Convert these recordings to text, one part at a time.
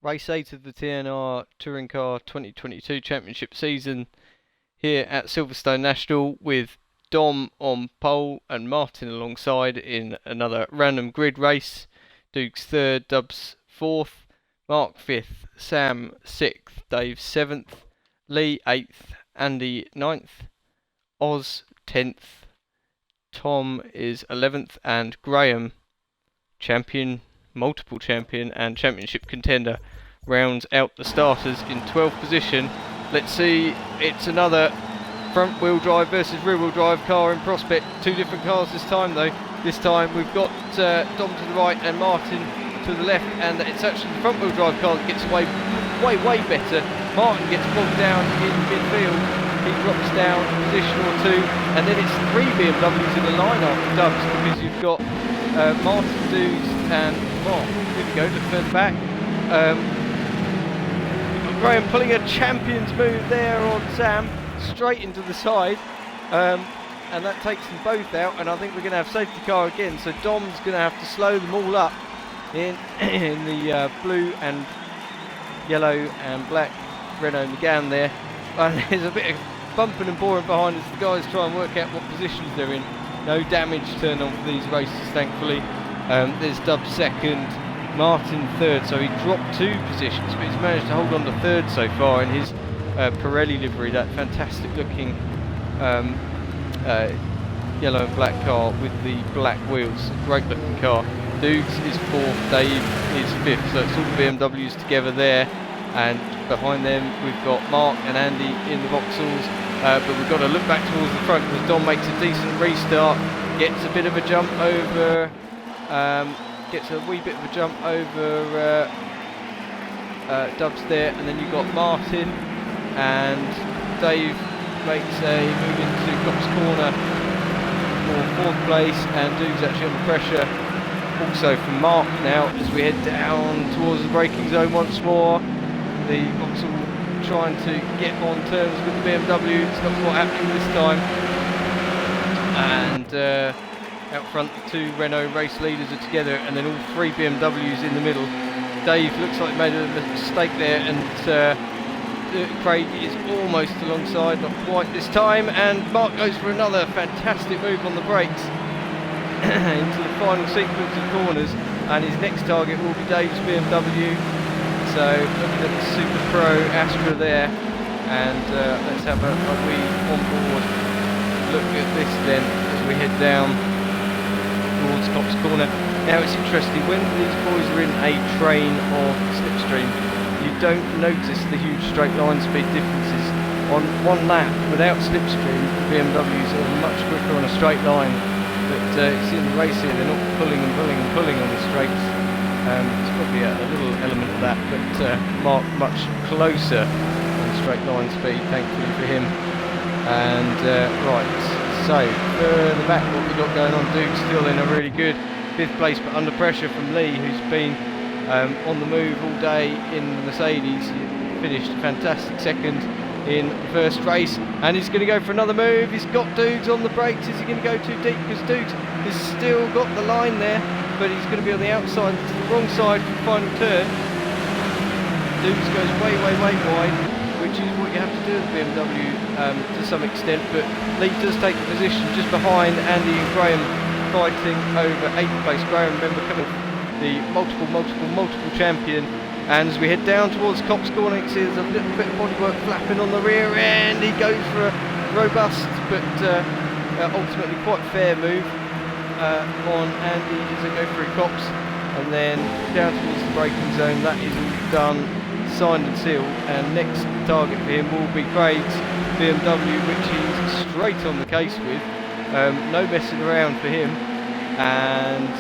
Race 8 of the TNR Touring Car 2022 Championship season here at Silverstone National, with Dom on pole and Martin alongside in another random grid race. Dukes 3rd, Dubs 4th, Mark 5th, Sam 6th, Dave 7th, Lee 8th, Andy 9th, Oz 10th, Tom is 11th, and Graham, champion, multiple champion and championship contender, rounds out the starters in 12th position. Let's see, it's another front wheel drive versus rear wheel drive car in prospect. Two different cars this time though. This time we've got Dom to the right and Martin to the left, and it's actually the front wheel drive car that gets away way better. Martin gets bogged down in midfield, he drops down a position or two, and then it's three BMWs in the line after Dubs, because you've got Martin, Dudes and Mark. Here we go, look further back. You've got Graham pulling a champion's move there on Sam, straight into the side, and that takes them both out, and I think we're going to have safety car again, so Dom's going to have to slow them all up in the blue and yellow and black Renault Megane there. There's a bit of bumping and boring behind as the guys try and work out what positions they're in. No damage turned on for these races, thankfully. There's Dubs 2nd, Martin 3rd, so he dropped 2 positions, but he's managed to hold on to 3rd so far in his Pirelli livery, that fantastic looking yellow and black car with the black wheels. Great looking car. Dukes is 4th, Dave is 5th, so it's all the BMWs together there, and behind them we've got Mark and Andy in the Vauxhalls, but we've got to look back towards the front because Dom makes a decent restart, gets a bit of a jump over, gets a wee bit of a jump over Dubs there, and then you've got Martin and Dave makes a move into Cops Corner for 4th place, and Dude's actually under pressure also from Mark now as we head down towards the braking zone once more. The Vauxhall trying to get on terms with the BMW, it's not quite happening this time, and out front the 2 Renault race leaders are together, and then all 3 BMWs in the middle. Dave looks like he made a mistake there, and Craig is almost alongside, not quite this time, and Mark goes for another fantastic move on the brakes into the final sequence of corners, and his next target will be Dave's BMW. So looking at the Super Pro Astra there, and let's have a wee on-board look at this then as we head down towards Cops Corner. Now it's interesting, when these boys are in a train of slipstream, you don't notice the huge straight line speed differences. On one lap without slipstream, BMWs are much quicker on a straight line, but you see in the race here they're not pulling on the straights. It's probably a little element of that, but Mark much closer on straight line speed, thankfully for him. And right, so further back, what we've got going on, Duke's still in a really good 5th place, but under pressure from Lee, who's been on the move all day in the Mercedes. He finished a fantastic 2nd in the first race, and he's going to go for another move. He's got Dudes on the brakes. Is he going to go too deep? Because Dudes has still got the line there, but he's going to be on the outside, to the wrong side for the final turn. Dudes goes way wide, which is what you have to do with the BMW to some extent, but Lee does take the position just behind Andy and Graham, fighting over 8th place. Graham, remember, coming the multiple champion. And as we head down towards Cops Corner, you can see there's a little bit of bodywork flapping on the rear end. He goes for a robust but ultimately quite fair move on Andy as they go through Cops, and then down towards the braking zone. That is all done, signed and sealed, and next target for him will be Craig's BMW, which he's straight on the case with. No messing around for him, and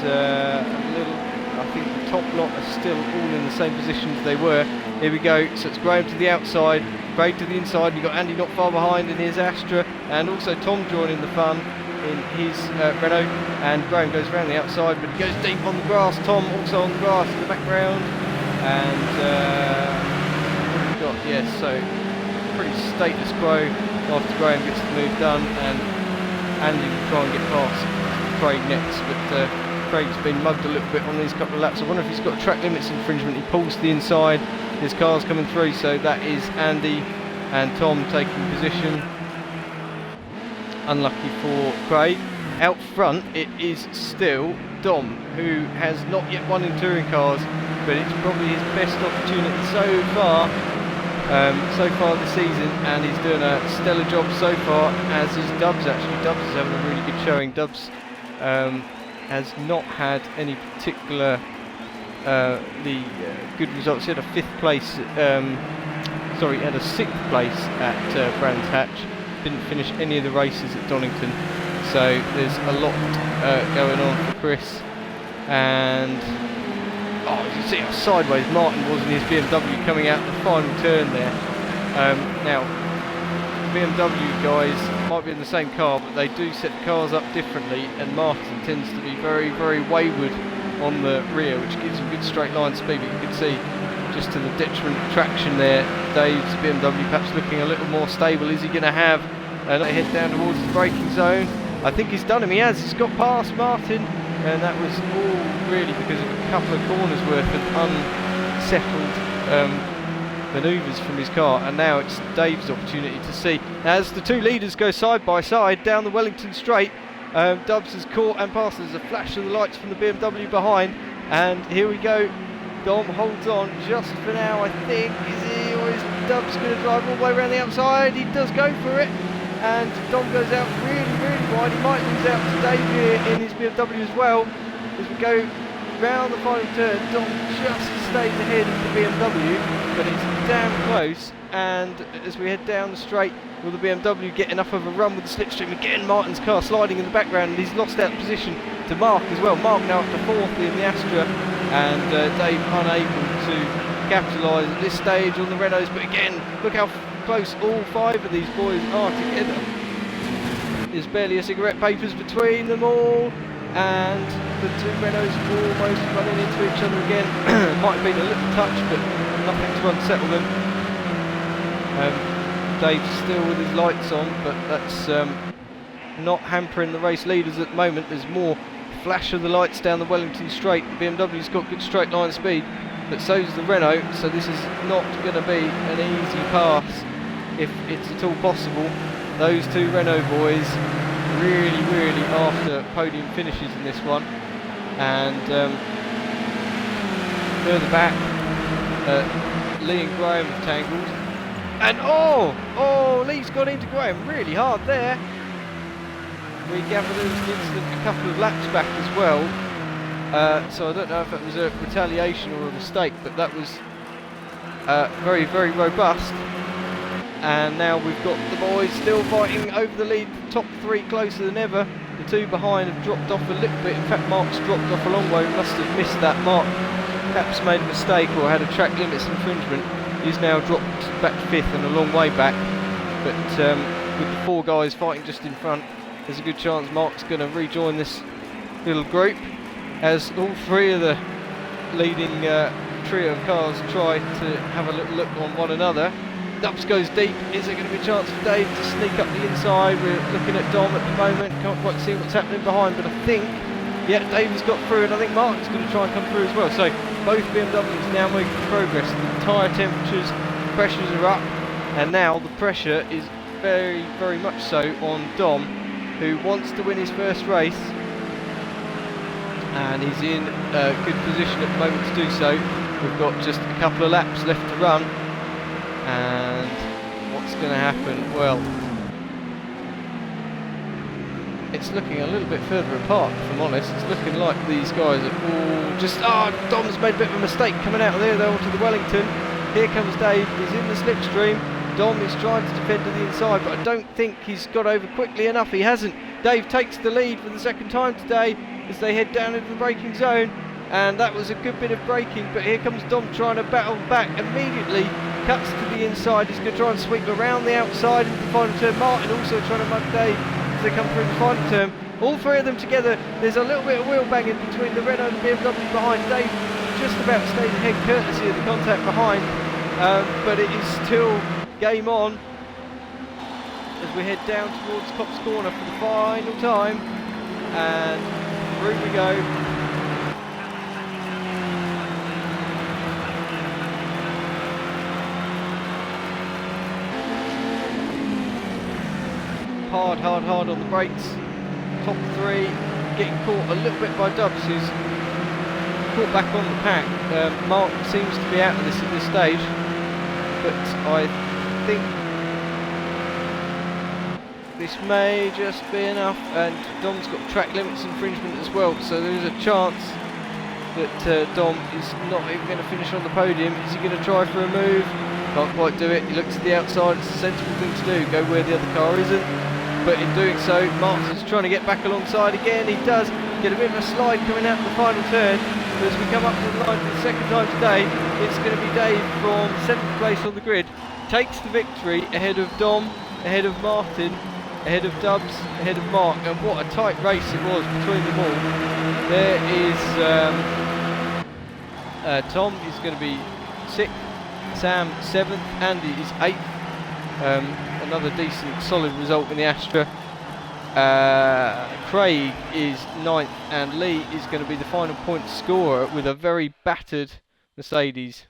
I think the top lot are still all in the same positions they were. Here we go, so it's Graham to the outside, Craig to the inside, and you've got Andy not far behind in his Astra, and also Tom joining the fun in his Renault, and Graham goes around the outside, but he goes deep on the grass. Tom also on the grass in the background, and what have we got? Yes, so pretty status quo after Graham gets the move done, and Andy will try and get past Craig next, but Craig's been mugged a little bit on these couple of laps. I wonder if he's got a track limits infringement. He pulls to the inside, his car's coming through, so that is Andy and Tom taking position. Unlucky for Craig. Out front it is still Dom, who has not yet won in touring cars, but it's probably his best opportunity so far this season, and he's doing a stellar job so far, as is Dubs actually. Dubs is having a really good showing. Dubs has not had any particular good results. He had a 5th place, he had a 6th place at Brands Hatch. Didn't finish any of the races at Donington, so there's a lot going on for Chris. And as you see how sideways Martin was in his BMW coming out the final turn there. Now, BMW guys might be in the same car, but they do set the cars up differently, and Martin tends to be very, very wayward on the rear, which gives him good straight line speed. But you can see, just to the detriment of traction there, Dave's BMW perhaps looking a little more stable. Is he going to have they head down towards the braking zone? I think he's done him. He has. He's got past Martin, and that was all really because of a couple of corners worth of unsettled manoeuvres from his car. And now it's Dave's opportunity to see, as the two leaders go side by side down the Wellington Straight. Dubs has caught and passed. There's a flash of the lights from the BMW behind, and here we go. Dom holds on just for now, I think. Is he, or is Dubs going to drive all the way around the outside? He does go for it, and Dom goes out really, really wide. He might lose out to Dave here in his BMW as well. As we go round the final turn, Dom just stays ahead of the BMW, but it's damn close. And as we head down the straight, will the BMW get enough of a run with the slipstream? Again, Martin's car sliding in the background, and he's lost out position to Mark as well. Mark now up to 4th in the Astra, and Dave unable to capitalise at this stage on the Renaults. But again, look how close all 5 of these boys are together. There's barely a cigarette papers between them all, and the two Renaults almost running into each other again. Might have been a little touch, but nothing to unsettle them. Dave's still with his lights on, but that's not hampering the race leaders at the moment. There's more flash of the lights down the Wellington Straight. The BMW's got good straight line speed, but so's the Renault, so this is not going to be an easy pass if it's at all possible. Those two Renault boys really, really after podium finishes in this one, and further back Lee and Graham have tangled, and Lee's got into Graham really hard there. We gathered there was an incident a couple of laps back as well, so I don't know if it was a retaliation or a mistake, but that was very, very robust. And now we've got the boys still fighting over the lead, top 3 closer than ever. The 2 behind have dropped off a little bit. In fact, Mark's dropped off a long way. Must have missed that. Mark perhaps made a mistake or had a track limits infringement. He's now dropped back to 5th and a long way back. But with the 4 guys fighting just in front, there's a good chance Mark's going to rejoin this little group, as all 3 of the leading trio of cars try to have a little look on one another. Dubs goes deep. Is there going to be a chance for Dave to sneak up the inside? We're looking at Dom at the moment. Can't quite see what's happening behind, but I think, yeah, Dave has got through, and I think Mark's going to try and come through as well. So both BMWs now making progress. The tyre temperatures, pressures are up, and now the pressure is very, very much so on Dom, who wants to win his first race, and he's in a good position at the moment to do so. We've got just a couple of laps left to run, and what's going to happen? Well, it's looking a little bit further apart, if I'm honest. It's looking like these guys are all just... Dom's made a bit of a mistake coming out of there though onto the Wellington. Here comes Dave, he's in the slipstream. Dom is trying to defend to the inside, but I don't think he's got over quickly enough. He hasn't. Dave takes the lead for the second time today as they head down into the braking zone, and that was a good bit of braking, but here comes Dom trying to battle back immediately. Cuts to the inside, he's going to try and sweep around the outside into the final turn. Martin also trying to mug Dave as they come through the final turn. All 3 of them together. There's a little bit of wheel banging between the Renault and the BMW behind. Dave just about stays ahead courtesy of the contact behind, but it is still game on as we head down towards Cops Corner for the final time, and through we go. hard on the brakes. Top 3 getting caught a little bit by Dubs, who's caught back on the pack. Mark seems to be out of this at this stage, but I think this may just be enough, and Dom's got track limits infringement as well, so there is a chance that Dom is not even going to finish on the podium. Is he going to try for a move? Can't quite do it. He looks to the outside. It's a sensible thing to do, go where the other car isn't. But in doing so, Martin's trying to get back alongside again. He does get a bit of a slide coming out of the final turn. But as we come up to the line for the second time today, it's going to be Dave from 7th place on the grid. Takes the victory ahead of Dom, ahead of Martin, ahead of Dubs, ahead of Mark. And what a tight race it was between them all. There is Tom is going to be 6th, Sam 7th, Andy is 8th. Another decent, solid result in the Astra. Craig is 9th, and Lee is going to be the final point scorer with a very battered Mercedes.